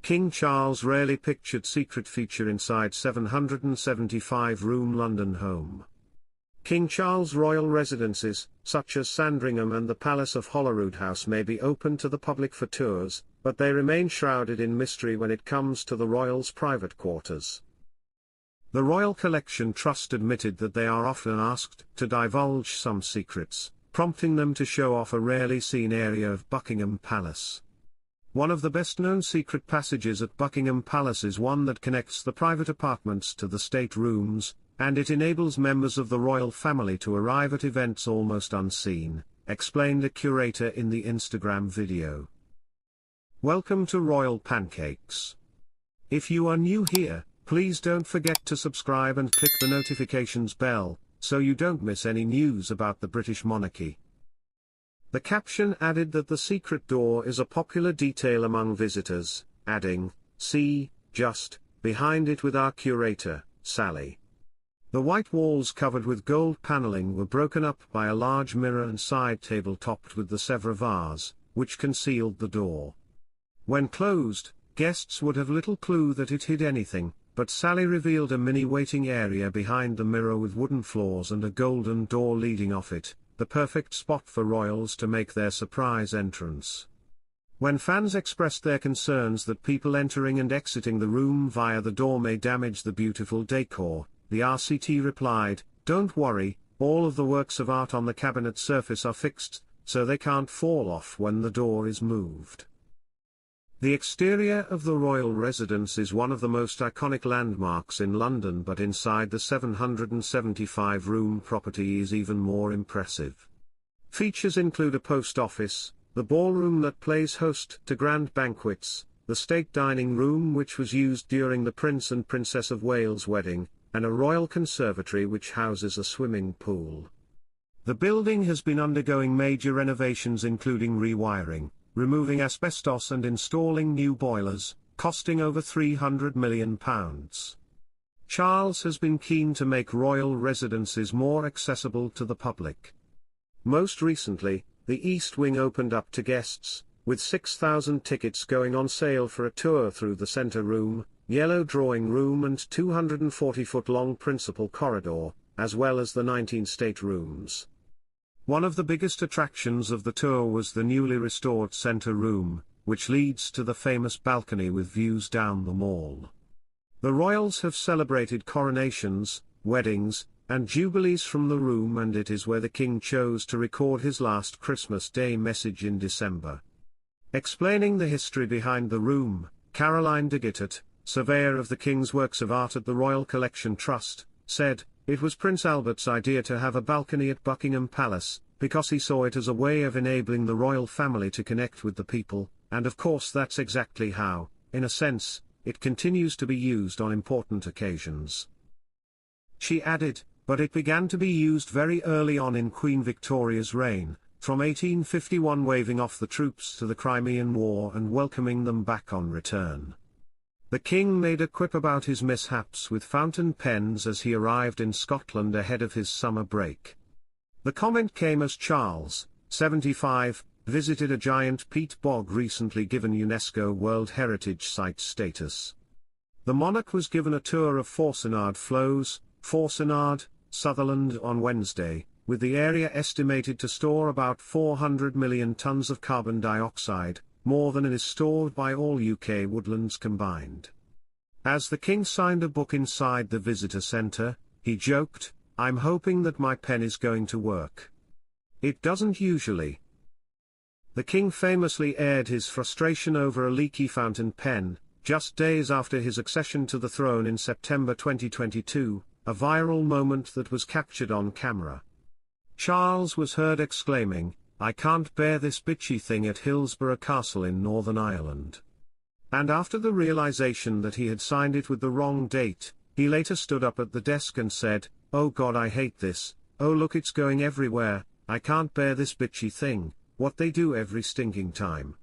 King Charles' rarely pictured secret feature inside 775-room London home. King Charles' royal residences, such as Sandringham and the Palace of Holyroodhouse, may be open to the public for tours, but they remain shrouded in mystery when it comes to the royals' private quarters. The Royal Collection Trust admitted that they are often asked to divulge some secrets, prompting them to show off a rarely seen area of Buckingham Palace. One of the best-known secret passages at Buckingham Palace is one that connects the private apartments to the state rooms, and it enables members of the royal family to arrive at events almost unseen, explained a curator in the Instagram video. Welcome to Royal Pancakes. If you are new here, please don't forget to subscribe and click the notifications bell, so you don't miss any news about the British monarchy. The caption added that the secret door is a popular detail among visitors, adding, "See, just behind it with our curator, Sally." The white walls covered with gold paneling were broken up by a large mirror and side table topped with the Sèvres vase, which concealed the door. When closed, guests would have little clue that it hid anything, but Sally revealed a mini waiting area behind the mirror with wooden floors and a golden door leading off it, the perfect spot for royals to make their surprise entrance. When fans expressed their concerns that people entering and exiting the room via the door may damage the beautiful decor, the RCT replied, "Don't worry, all of the works of art on the cabinet surface are fixed, so they can't fall off when the door is moved." The exterior of the royal residence is one of the most iconic landmarks in London, but inside the 775-room property is even more impressive. Features include a post office, the ballroom that plays host to grand banquets, the state dining room which was used during the Prince and Princess of Wales' wedding, and a royal conservatory which houses a swimming pool. The building has been undergoing major renovations including rewiring, removing asbestos and installing new boilers, costing over £300 million. Charles has been keen to make royal residences more accessible to the public. Most recently, the East Wing opened up to guests, with 6,000 tickets going on sale for a tour through the centre room, yellow drawing room and 240-foot-long principal corridor, as well as the 19 staterooms. One of the biggest attractions of the tour was the newly restored centre room, which leads to the famous balcony with views down the Mall. The royals have celebrated coronations, weddings, and jubilees from the room, and it is where the king chose to record his last Christmas Day message in December. Explaining the history behind the room, Caroline de Gittert, surveyor of the King's works of art at the Royal Collection Trust, said, "It was Prince Albert's idea to have a balcony at Buckingham Palace, because he saw it as a way of enabling the royal family to connect with the people, and of course that's exactly how, in a sense, it continues to be used on important occasions." She added, "But it began to be used very early on in Queen Victoria's reign, from 1851, waving off the troops to the Crimean War and welcoming them back on return." The king made a quip about his mishaps with fountain pens as he arrived in Scotland ahead of his summer break. The comment came as Charles, 75, visited a giant peat bog recently given UNESCO World Heritage Site status. The monarch was given a tour of Forcenard Flows, Forcenard, Sutherland on Wednesday, with the area estimated to store about 400 million tons of carbon dioxide, more than is stored by all UK woodlands combined. As the king signed a book inside the visitor centre, he joked, "I'm hoping that my pen is going to work. It doesn't usually." The king famously aired his frustration over a leaky fountain pen, just days after his accession to the throne in September 2022, a viral moment that was captured on camera. Charles was heard exclaiming, "I can't bear this bitchy thing" at Hillsborough Castle in Northern Ireland. And after the realization that he had signed it with the wrong date, he later stood up at the desk and said, "Oh God, I hate this, oh look, it's going everywhere, I can't bear this bitchy thing, what they do every stinking time."